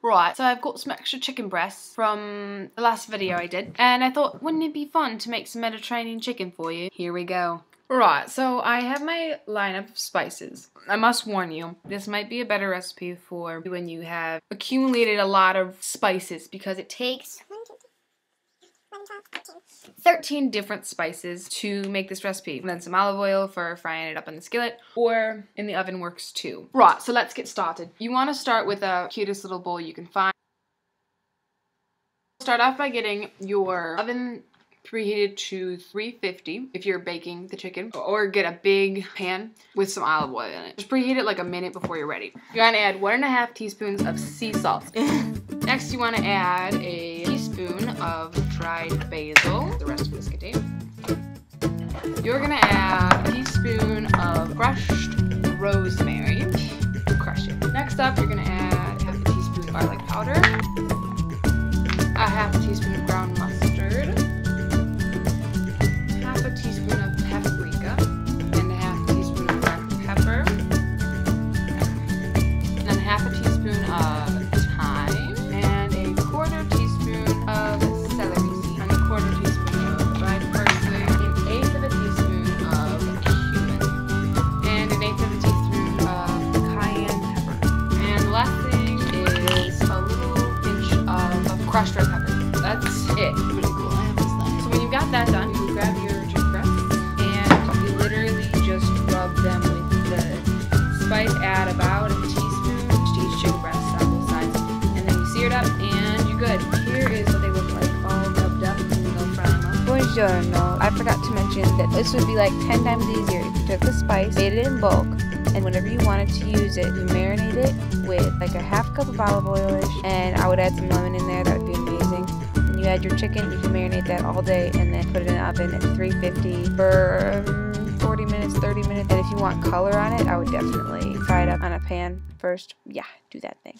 Right, so I've got some extra chicken breasts from the last video I did, and I thought, wouldn't it be fun to make some Mediterranean chicken for you? Here we go. Right, so I have my lineup of spices. I must warn you, this might be a better recipe for when you have accumulated a lot of spices, because it takes 13 different spices to make this recipe. And then some olive oil for frying it up in the skillet, or in the oven works too. Right, so let's get started. You want to start with the cutest little bowl you can find. Start off by getting your oven preheated to 350 if you're baking the chicken, or get a big pan with some olive oil in it. Just preheat it like a minute before you're ready. You're gonna add 1.5 teaspoons of sea salt. Next, you want to add a teaspoon of dried basil. The rest of this container. You're gonna add a teaspoon of crushed rosemary. Crush it. Next up, you're gonna add half a teaspoon garlic powder, a half a teaspoon of ground mustard, half a teaspoon of paprika, and a half a teaspoon of black pepper, and then half a teaspoon of thyme, and a quarter teaspoon of celery seed, and a quarter teaspoon of dried parsley, an eighth of a teaspoon of cumin, and an eighth of a teaspoon of cayenne pepper. And the last thing is a little pinch of crushed red pepper. That's it. Pretty cool. So when you've got that done, you grab your chicken breasts and you literally just rub them with the spice. Add about a teaspoon to each chicken breast on both sides, and then you sear it up and you're good. Here is what they look like, all rubbed up, and then go fry them up. Buongiorno. I forgot to mention that this would be like 10 times easier if you took the spice, made it in bulk, and whenever you wanted to use it, you marinate it with like a half cup of olive oil-ish, and I would add some lemon in there. That would be amazing. And you add your chicken, you can marinate that all day, and then put it in the oven at 350 for 40 minutes, 30 minutes. And if you want color on it, I would definitely fry it up on a pan first. Yeah, do that thing.